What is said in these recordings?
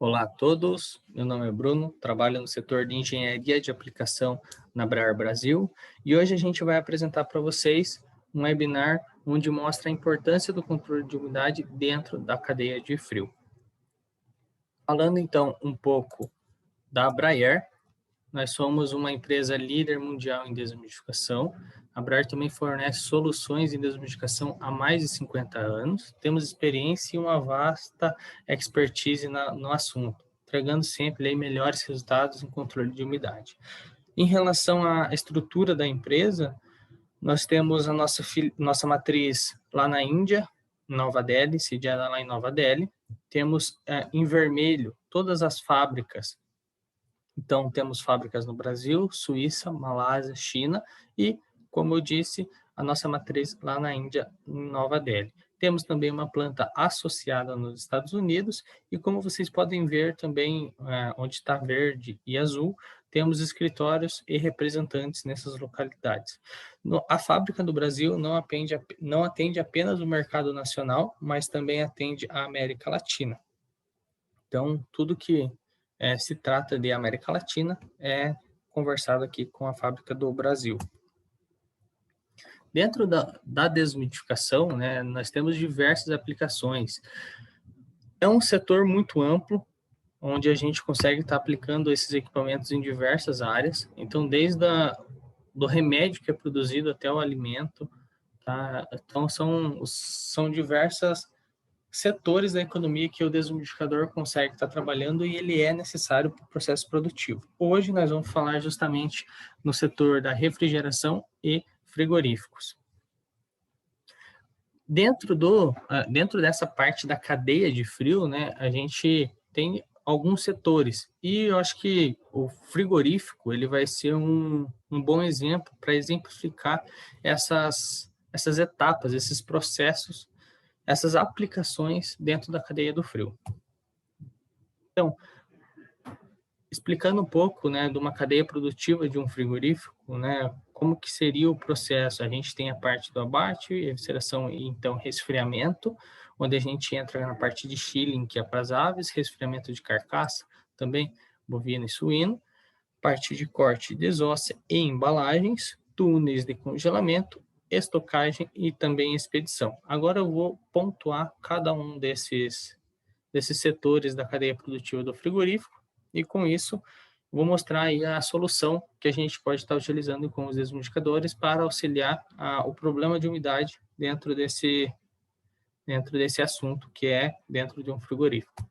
Olá a todos, meu nome é Bruno, trabalho no setor de engenharia de aplicação na Braer Brasil e hoje a gente vai apresentar para vocês um webinar onde mostra a importância do controle de umidade dentro da cadeia de frio. Falando então um pouco da Braer, nós somos uma empresa líder mundial em desumidificação. A Braer também fornece soluções em desumidificação há mais de 50 anos. Temos experiência e uma vasta expertise no assunto, entregando sempre aí melhores resultados em controle de umidade. Em relação à estrutura da empresa, nós temos a nossa matriz lá na Índia, Nova Delhi, sediada lá em Nova Delhi. Temos em vermelho todas as fábricas. Então, temos fábricas no Brasil, Suíça, Malásia, China e, como eu disse, a nossa matriz lá na Índia, em Nova Delhi. Temos também uma planta associada nos Estados Unidos e, como vocês podem ver também, onde está verde e azul, temos escritórios e representantes nessas localidades. A fábrica do Brasil não atende apenas o mercado nacional, mas também atende a América Latina. Então, tudo que se trata de América Latina é conversado aqui com a fábrica do Brasil. Dentro da desumidificação, né, nós temos diversas aplicações. É um setor muito amplo, onde a gente consegue estar aplicando esses equipamentos em diversas áreas. Então, desde do remédio que é produzido até o alimento, tá? Então, são diversas setores da economia que o desumidificador consegue estar trabalhando e ele é necessário para o processo produtivo. Hoje nós vamos falar justamente no setor da refrigeração e frigoríficos. Dentro dessa parte da cadeia de frio, né, a gente tem alguns setores e eu acho que o frigorífico ele vai ser um bom exemplo para exemplificar essas etapas, esses processos, essas aplicações dentro da cadeia do frio. Então, explicando um pouco, né, de uma cadeia produtiva de um frigorífico, né, como que seria o processo? A gente tem a parte do abate, evisceração e então resfriamento, onde a gente entra na parte de chilling, que é para as aves, resfriamento de carcaça, também bovino e suíno, parte de corte, desóssea e embalagens, túneis de congelamento, estocagem e também expedição. Agora eu vou pontuar cada um desses setores da cadeia produtiva do frigorífico e com isso vou mostrar aí a solução que a gente pode estar utilizando com os desumidificadores para auxiliar o problema de umidade dentro desse assunto que é dentro de um frigorífico.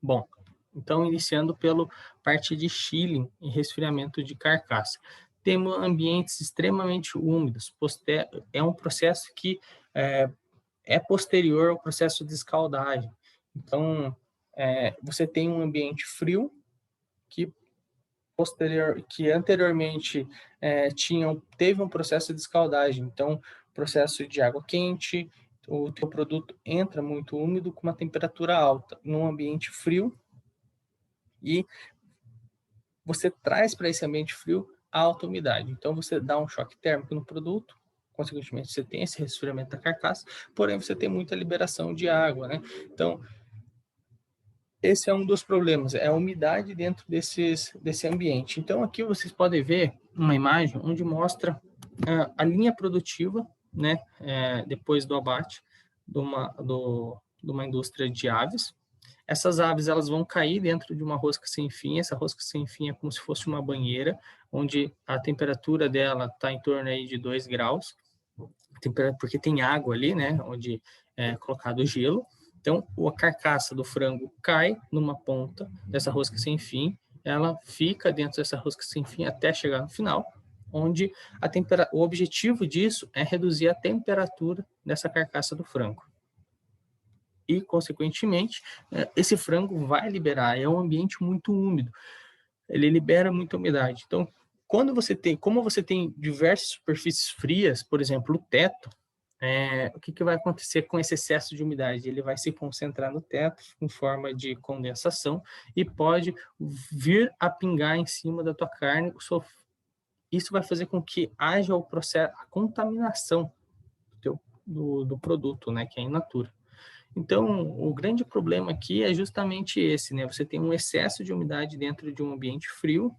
Bom, então iniciando pela parte de chilling e resfriamento de carcaça. Temos ambientes extremamente úmidos, é um processo que é posterior ao processo de escaldagem. Então, você tem um ambiente frio que anteriormente teve um processo de escaldagem. Então, processo de água quente, o teu produto entra muito úmido com uma temperatura alta, num ambiente frio, e você traz para esse ambiente frio alta umidade. Então, você dá um choque térmico no produto, consequentemente, você tem esse resfriamento da carcaça, porém, você tem muita liberação de água, né? Então, esse é um dos problemas, é a umidade dentro desse ambiente. Então, aqui vocês podem ver uma imagem onde mostra a linha produtiva, né, depois do abate de uma indústria de aves. Essas aves elas vão cair dentro de uma rosca sem fim. Essa rosca sem fim é como se fosse uma banheira, onde a temperatura dela está em torno aí de 2 graus, porque tem água ali, né, onde é colocado gelo. Então, a carcaça do frango cai numa ponta dessa rosca sem fim, ela fica dentro dessa rosca sem fim até chegar no final, onde o objetivo disso é reduzir a temperatura dessa carcaça do frango. E, consequentemente, esse frango vai liberar, é um ambiente muito úmido, ele libera muita umidade. Então, como você tem diversas superfícies frias, por exemplo, o teto, o que vai acontecer com esse excesso de umidade? Ele vai se concentrar no teto em forma de condensação e pode vir a pingar em cima da tua carne. Isso vai fazer com que haja a contaminação do produto, né, que é in natura. Então, o grande problema aqui é justamente esse, né? Você tem um excesso de umidade dentro de um ambiente frio,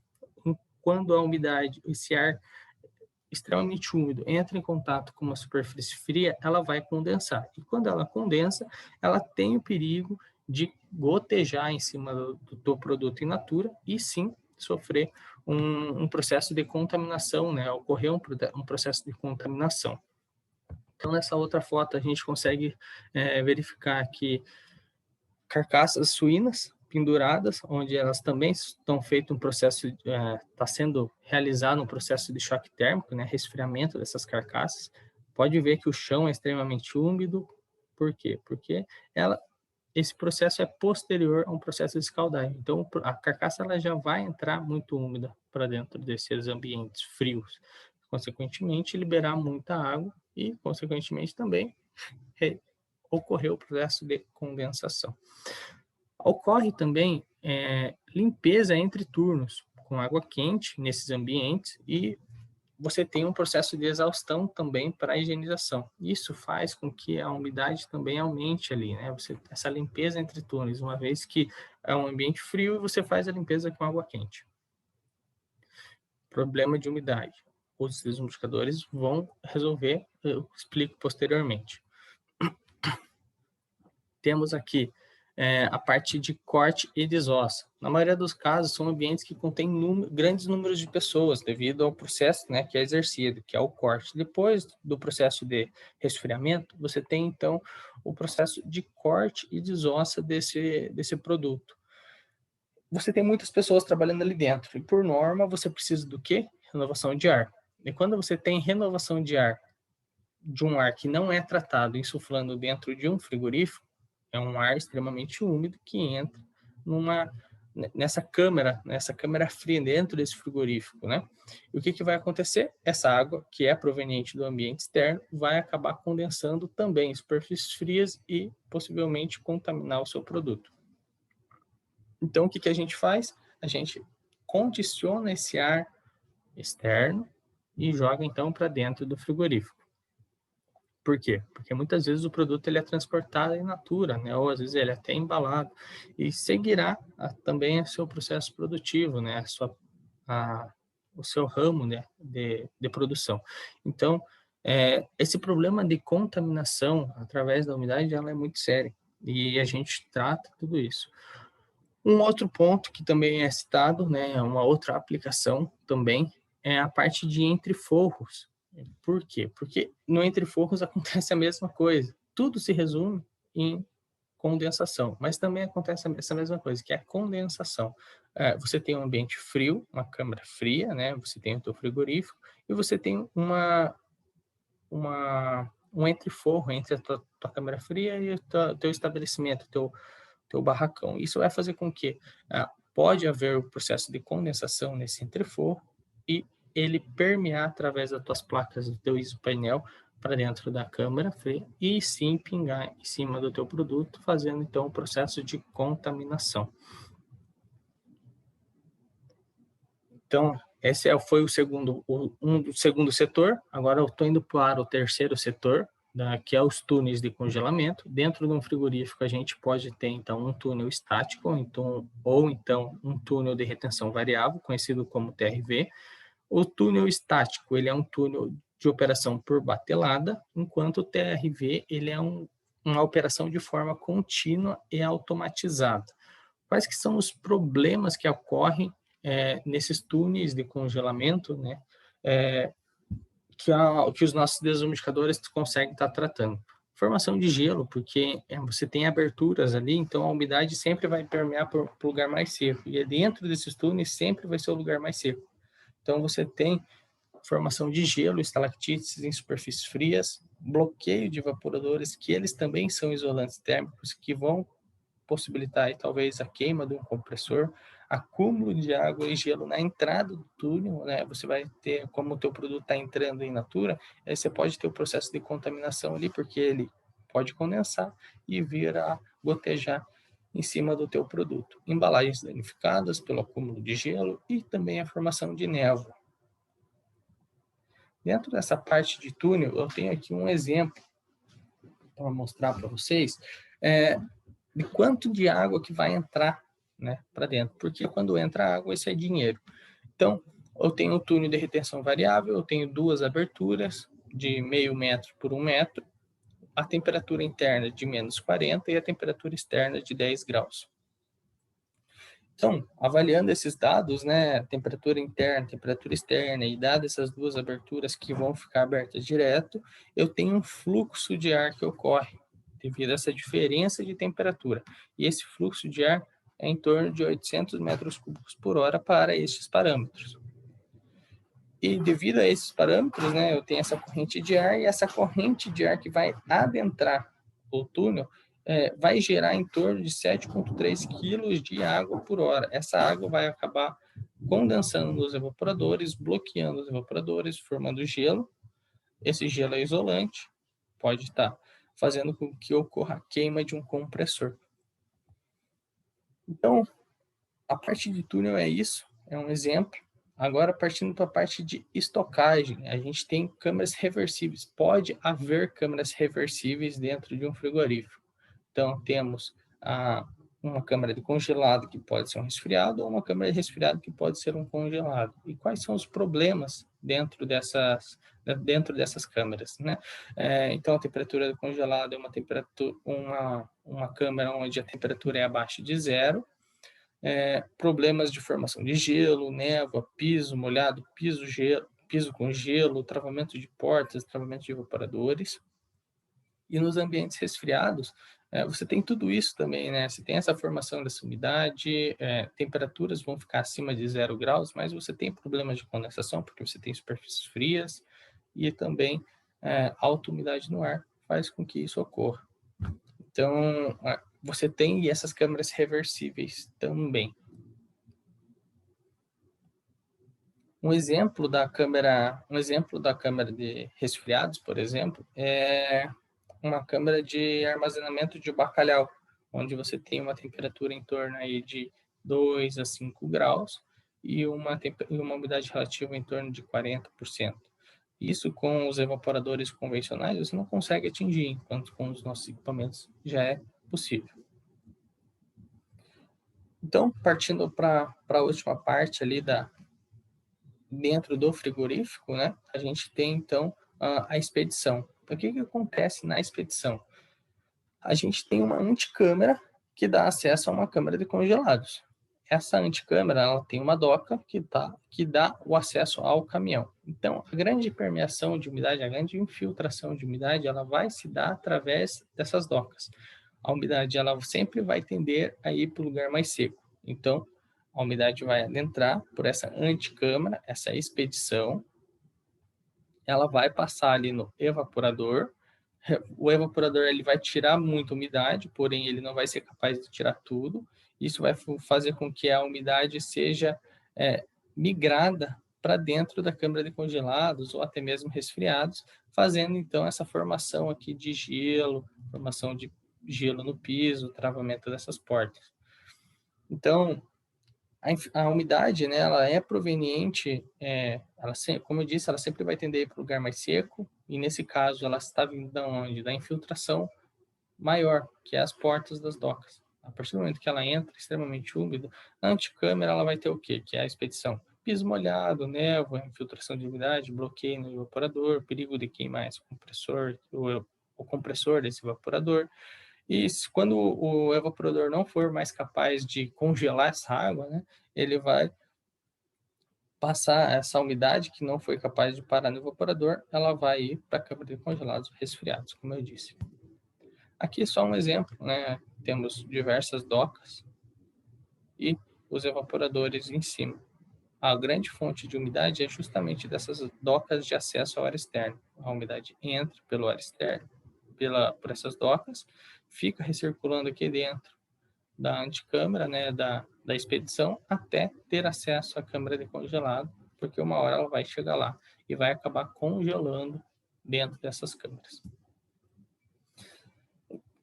quando a umidade, esse ar extremamente úmido, entra em contato com uma superfície fria, ela vai condensar. E quando ela condensa, ela tem o perigo de gotejar em cima do produto in natura e sim sofrer um processo de contaminação, né? Ocorrer um processo de contaminação. Então, nessa outra foto, a gente consegue verificar que carcaças suínas penduradas, onde elas também estão feito um processo, está sendo realizado um processo de choque térmico, né, resfriamento dessas carcaças. Pode ver que o chão é extremamente úmido. Por quê? Porque esse processo é posterior a um processo de escaldagem. Então, a carcaça ela já vai entrar muito úmida para dentro desses ambientes frios. Consequentemente, liberar muita água e, consequentemente, também ocorreu o processo de condensação. Ocorre também limpeza entre turnos, com água quente nesses ambientes e você tem um processo de exaustão também para a higienização. Isso faz com que a umidade também aumente ali, né? Essa limpeza entre turnos, uma vez que é um ambiente frio e você faz a limpeza com água quente. Problema de umidade. Os desumidificadores vão resolver, eu explico posteriormente. Temos aqui a parte de corte e desossa. Na maioria dos casos, são ambientes que contêm grandes números de pessoas, devido ao processo, né, que é exercido, que é o corte. Depois do processo de resfriamento, você tem, então, o processo de corte e desossa desse produto. Você tem muitas pessoas trabalhando ali dentro, e por norma, você precisa do quê? Renovação de ar. E quando você tem renovação de ar, de um ar que não é tratado insuflando dentro de um frigorífico, é um ar extremamente úmido que entra nessa câmara fria dentro desse frigorífico, né? E o que vai acontecer? Essa água, que é proveniente do ambiente externo, vai acabar condensando também em superfícies frias e possivelmente contaminar o seu produto. Então, o que a gente faz? A gente condiciona esse ar externo e joga então para dentro do frigorífico. Por quê? Porque muitas vezes o produto ele é transportado in natura, né? Ou às vezes ele é até embalado e seguirá também o seu processo produtivo, né? O seu ramo, né? de produção. Então, esse problema de contaminação através da umidade ela é muito sério e a gente trata tudo isso. Um outro ponto que também é citado, né? Uma outra aplicação também é a parte de entre-forros. Por quê? Porque no entre-forros acontece a mesma coisa. Tudo se resume em condensação, mas também acontece essa mesma coisa, que é a condensação. Você tem um ambiente frio, uma câmara fria, né? Você tem o teu frigorífico e você tem um entre-forro entre a tua câmara fria e o teu estabelecimento, teu barracão. Isso vai fazer com que pode haver o processo de condensação nesse entreforro e ele permear através das tuas placas do teu isopainel para dentro da câmara fria e sim pingar em cima do teu produto, fazendo então o processo de contaminação. Então, esse foi o segundo setor. Agora eu estou indo para o terceiro setor, que é os túneis de congelamento. Dentro de um frigorífico, a gente pode ter, então, um túnel estático, ou então um túnel de retenção variável, conhecido como TRV. O túnel estático, ele é um túnel de operação por batelada, enquanto o TRV, ele é uma operação de forma contínua e automatizada. Quais que são os problemas que ocorrem nesses túneis de congelamento, né, que os nossos desumidificadores conseguem estar tratando? Formação de gelo, porque você tem aberturas ali, então a umidade sempre vai permear para o lugar mais seco, e dentro desses túneis sempre vai ser o lugar mais seco. Então você tem formação de gelo, estalactites em superfícies frias, bloqueio de evaporadores, que eles também são isolantes térmicos, que vão possibilitar aí, talvez a queima de um compressor, acúmulo de água e gelo na entrada do túnel, né? Você vai ter, como o teu produto está entrando em natura, aí você pode ter o processo de contaminação ali, porque ele pode condensar e vir a gotejar em cima do teu produto. Embalagens danificadas pelo acúmulo de gelo e também a formação de névoa. Dentro dessa parte de túnel, eu tenho aqui um exemplo para mostrar para vocês de quanto de água que vai entrar, né, para dentro, porque quando entra água, isso é dinheiro. Então, eu tenho um túnel de retenção variável, eu tenho duas aberturas de meio metro por 1 metro, a temperatura interna de -40 e a temperatura externa de 10 graus. Então, avaliando esses dados, né, temperatura interna, temperatura externa, e dadas essas duas aberturas que vão ficar abertas direto, eu tenho um fluxo de ar que ocorre devido a essa diferença de temperatura. E esse fluxo de ar é em torno de 800 metros cúbicos por hora para estes parâmetros. E devido a esses parâmetros, né, eu tenho essa corrente de ar, e essa corrente de ar que vai adentrar o túnel vai gerar em torno de 7,3 quilos de água por hora. Essa água vai acabar condensando nos evaporadores, bloqueando os evaporadores, formando gelo. Esse gelo é isolante, pode estar fazendo com que ocorra a queima de um compressor. Então, a parte de túnel é isso, é um exemplo. Agora, partindo para a parte de estocagem, a gente tem câmeras reversíveis. Pode haver câmeras reversíveis dentro de um frigorífico. Então, temos uma câmara de congelado que pode ser um resfriado, ou uma câmara de resfriado que pode ser um congelado. E quais são os problemas dentro dessas câmeras, né? Então, a temperatura do congelado é uma câmara onde a temperatura é abaixo de zero. Problemas de formação de gelo, névoa, piso molhado, piso com gelo, travamento de portas, travamento de evaporadores. E nos ambientes resfriados, você tem tudo isso também, né? Você tem essa formação dessa umidade, temperaturas vão ficar acima de 0 graus, mas você tem problemas de condensação, porque você tem superfícies frias, e também alta umidade no ar faz com que isso ocorra. Então, você tem essas câmeras reversíveis também. Um exemplo da câmera de resfriados, por exemplo, é uma câmera de armazenamento de bacalhau, onde você tem uma temperatura em torno aí de 2 a 5 graus e uma umidade relativa em torno de 40%. Isso com os evaporadores convencionais você não consegue atingir, enquanto com os nossos equipamentos já é possível. Então, partindo para a última parte ali dentro do frigorífico, né, a gente tem, então, a expedição. Então, o que acontece na expedição? A gente tem uma anticâmara que dá acesso a uma câmara de congelados. Essa anticâmara, ela tem uma doca que dá o acesso ao caminhão. Então, a grande permeação de umidade, a grande infiltração de umidade, ela vai se dar através dessas docas. A umidade, ela sempre vai tender a ir para o lugar mais seco. Então, a umidade vai adentrar por essa anticâmara, essa expedição, ela vai passar ali no evaporador. O evaporador ele vai tirar muita umidade, porém ele não vai ser capaz de tirar tudo. Isso vai fazer com que a umidade seja migrada para dentro da câmara de congelados ou até mesmo resfriados, fazendo então essa formação aqui de gelo, formação de gelo no piso, travamento dessas portas. Então, a umidade, né, ela é proveniente, como eu disse, ela sempre vai tender para o lugar mais seco, e nesse caso ela está vindo da onde? Da infiltração maior, que é as portas das docas. A partir do momento que ela entra extremamente úmida, a anticâmara ela vai ter o quê? Que é a expedição. Piso molhado, névoa, infiltração de umidade, bloqueio no evaporador, perigo de queimar esse compressor, o compressor desse evaporador. E quando o evaporador não for mais capaz de congelar essa água, né, ele vai passar essa umidade que não foi capaz de parar no evaporador, ela vai ir para a câmara de congelados resfriados, como eu disse. Aqui só um exemplo, né? Temos diversas docas e os evaporadores em cima. A grande fonte de umidade é justamente dessas docas de acesso ao ar externo. A umidade entra pelo ar externo, por essas docas, fica recirculando aqui dentro da anticâmara, né, da expedição, até ter acesso à câmara de congelado, porque uma hora ela vai chegar lá e vai acabar congelando dentro dessas câmaras.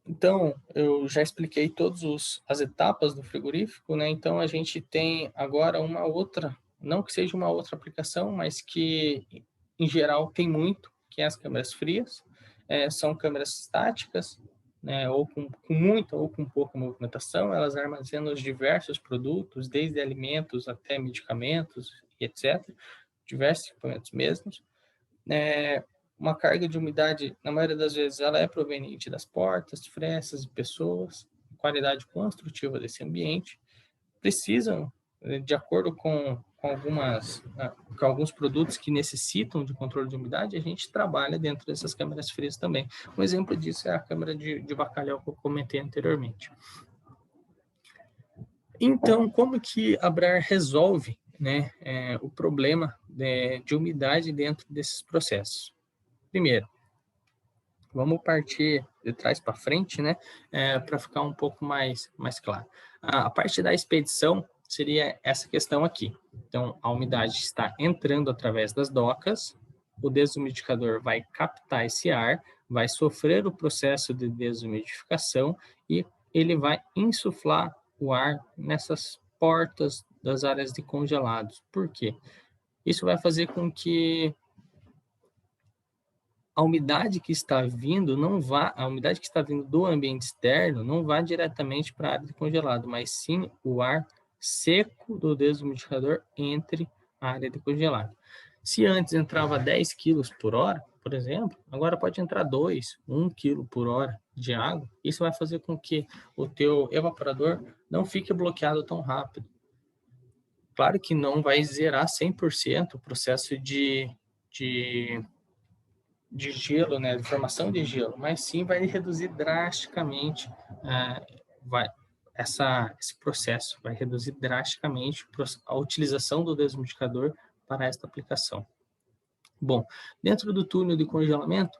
Então, eu já expliquei todas as etapas do frigorífico, né? Então, a gente tem agora uma outra, não que seja uma outra aplicação, mas que, em geral, tem muito, que é as câmeras frias. São câmeras estáticas, né, ou com muita ou com pouca movimentação, elas armazenam os diversos produtos, desde alimentos até medicamentos, e etc., diversos equipamentos mesmos. Uma carga de umidade, na maioria das vezes, ela é proveniente das portas, frestas, pessoas, qualidade construtiva desse ambiente, precisam, de acordo com alguns produtos que necessitam de controle de umidade, a gente trabalha dentro dessas câmeras frias também. Um exemplo disso é a câmara de bacalhau que eu comentei anteriormente. Então, como que a Brar resolve, né, o problema de umidade dentro desses processos? Primeiro, vamos partir de trás para frente, né, para ficar um pouco mais claro. A parte da expedição seria essa questão aqui. Então, a umidade está entrando através das docas, o desumidificador vai captar esse ar, vai sofrer o processo de desumidificação e ele vai insuflar o ar nessas portas das áreas de congelados. Por quê? Isso vai fazer com que a umidade que está vindo a umidade que está vindo do ambiente externo não vá diretamente para a área de congelado, mas sim o ar seco do desumidificador entre a área de congelado. Se antes entrava 10 quilos por hora, por exemplo, agora pode entrar 2, 1 quilo por hora de água. Isso vai fazer com que o teu evaporador não fique bloqueado tão rápido. Claro que não vai zerar 100% o processo de gelo, né, de formação de gelo, mas sim vai reduzir drasticamente vai, esse processo, vai reduzir drasticamente a utilização do desumidificador para esta aplicação. Bom, dentro do túnel de congelamento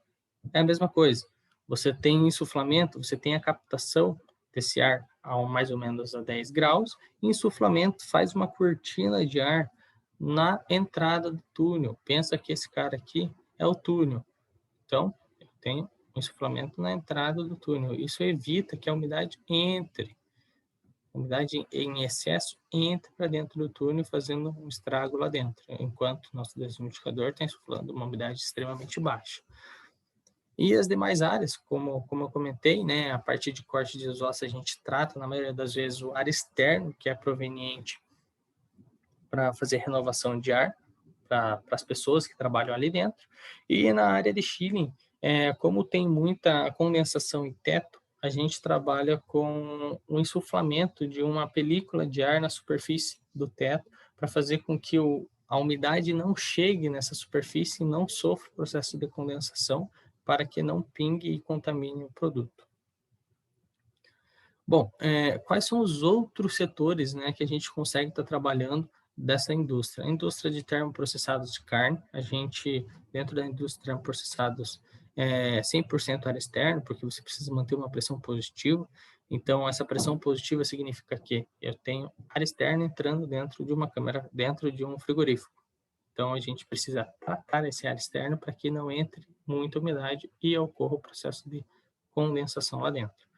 é a mesma coisa. Você tem insuflamento, você tem a captação desse ar a mais ou menos a 10 graus, e insuflamento faz uma cortina de ar na entrada do túnel. Pensa que esse cara aqui é o túnel. Então, eu tenho um insuflamento na entrada do túnel. Isso evita que a umidade entre, a umidade em excesso entre para dentro do túnel, fazendo um estrago lá dentro, enquanto o nosso desumidificador está insuflando uma umidade extremamente baixa. E as demais áreas, como eu comentei, né, a partir de corte de exausto, a gente trata, na maioria das vezes, o ar externo, que é proveniente para fazer renovação de ar para as pessoas que trabalham ali dentro. E na área de chilling, como tem muita condensação em teto, a gente trabalha com o insuflamento de uma película de ar na superfície do teto para fazer com que a umidade não chegue nessa superfície e não sofra o processo de condensação para que não pingue e contamine o produto. Bom, quais são os outros setores, né, que a gente consegue estar trabalhando dessa indústria? A indústria de termoprocessados de carne, a gente, dentro da indústria de termoprocessados, 100% área externa, porque você precisa manter uma pressão positiva. Então, essa pressão positiva significa que eu tenho área externa entrando dentro de uma câmara, dentro de um frigorífico. Então, a gente precisa tratar esse ar externo para que não entre muita umidade e ocorra o processo de condensação lá dentro.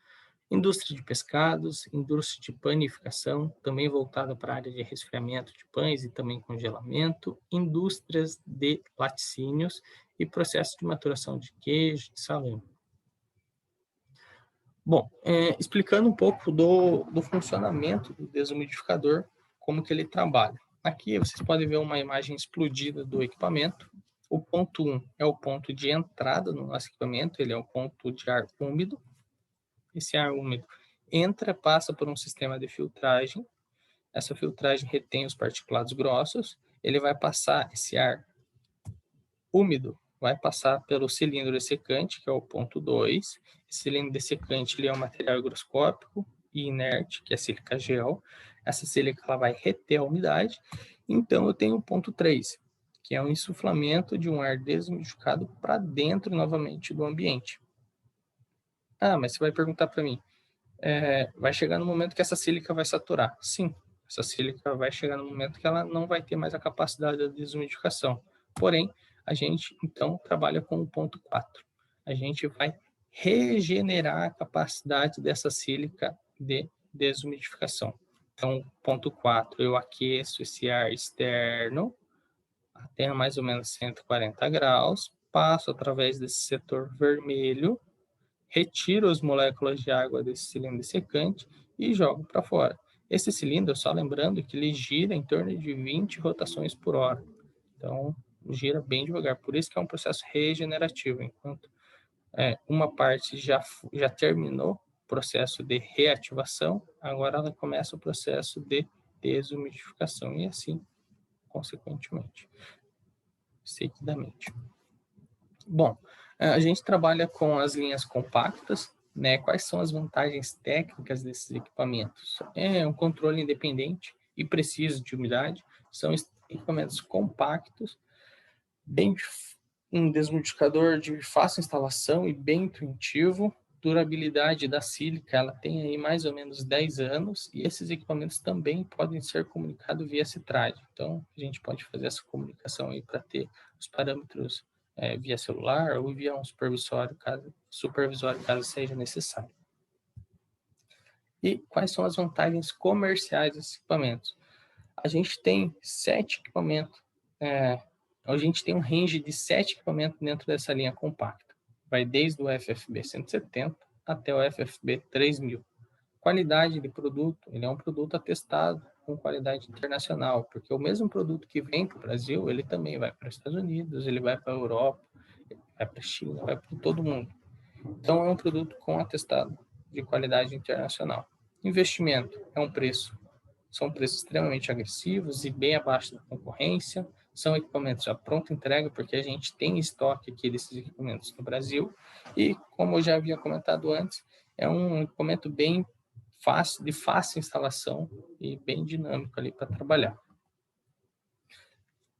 Indústria de pescados, indústria de panificação, também voltada para a área de resfriamento de pães e também congelamento, indústrias de laticínios e processo de maturação de queijo, de salame. Bom, explicando um pouco do funcionamento do desumidificador, como que ele trabalha. Aqui vocês podem ver uma imagem explodida do equipamento. O ponto 1 é o ponto de entrada no nosso equipamento, ele é o ponto de ar úmido. Esse ar úmido entra, passa por um sistema de filtragem. Essa filtragem retém os particulados grossos. Ele vai passar esse ar úmido, vai passar pelo cilindro dessecante, que é o ponto 2. Esse cilindro dessecante ele é um material higroscópico e inerte, que é sílica gel. Essa sílica ela vai reter a umidade. Então, eu tenho o ponto 3, que é o insuflamento de um ar desumidificado para dentro novamente do ambiente. Ah, mas você vai perguntar para mim, vai chegar no momento que essa sílica vai saturar. Sim, essa sílica vai chegar no momento que ela não vai ter mais a capacidade de desumidificação. Porém, a gente, então, trabalha com o ponto 4. A gente vai regenerar a capacidade dessa sílica de desumidificação. Então, ponto 4, eu aqueço esse ar externo até mais ou menos 140 graus, passo através desse setor vermelho, retiro as moléculas de água desse cilindro secante e jogo para fora. Esse cilindro, só lembrando que ele gira em torno de 20 rotações por hora. Então, gira bem devagar. Por isso que é um processo regenerativo. Enquanto uma parte já terminou o processo de reativação, agora ela começa o processo de desumidificação. E assim, consequentemente, seguidamente. Bom, a gente trabalha com as linhas compactas, né? Quais são as vantagens técnicas desses equipamentos? É um controle independente e preciso de umidade, são equipamentos compactos, um desmultiplicador de fácil instalação e bem intuitivo. Durabilidade da sílica, ela tem aí mais ou menos 10 anos, e esses equipamentos também podem ser comunicados via Citrad. Então, a gente pode fazer essa comunicação aí para ter os parâmetros via celular ou via um supervisório, caso seja necessário. E quais são as vantagens comerciais desses equipamentos? A gente tem 7 equipamentos, a gente tem um range de 7 equipamentos dentro dessa linha compacta. Vai desde o FFB 170 até o FFB 3000. Qualidade de produto, ele é um produto atestado com qualidade internacional, porque o mesmo produto que vem para o Brasil, ele também vai para os Estados Unidos, ele vai para a Europa, vai para a China, vai para todo mundo. Então, é um produto com atestado de qualidade internacional. Investimento é um preço, são preços extremamente agressivos e bem abaixo da concorrência. São equipamentos à pronta entrega, porque a gente tem estoque aqui desses equipamentos no Brasil. E, como eu já havia comentado antes, é um equipamento bem fácil, de fácil instalação e bem dinâmico ali para trabalhar.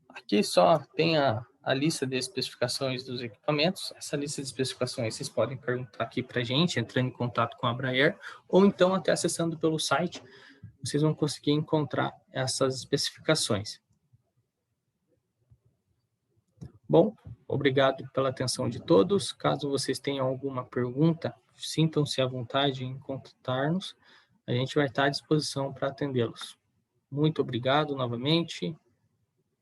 Aqui só tem a lista de especificações dos equipamentos. Essa lista de especificações vocês podem perguntar aqui para a gente, entrando em contato com a Abraer, ou então até acessando pelo site, vocês vão conseguir encontrar essas especificações. Bom, obrigado pela atenção de todos. Caso vocês tenham alguma pergunta, sintam-se à vontade em contatar-nos. A gente vai estar à disposição para atendê-los. Muito obrigado novamente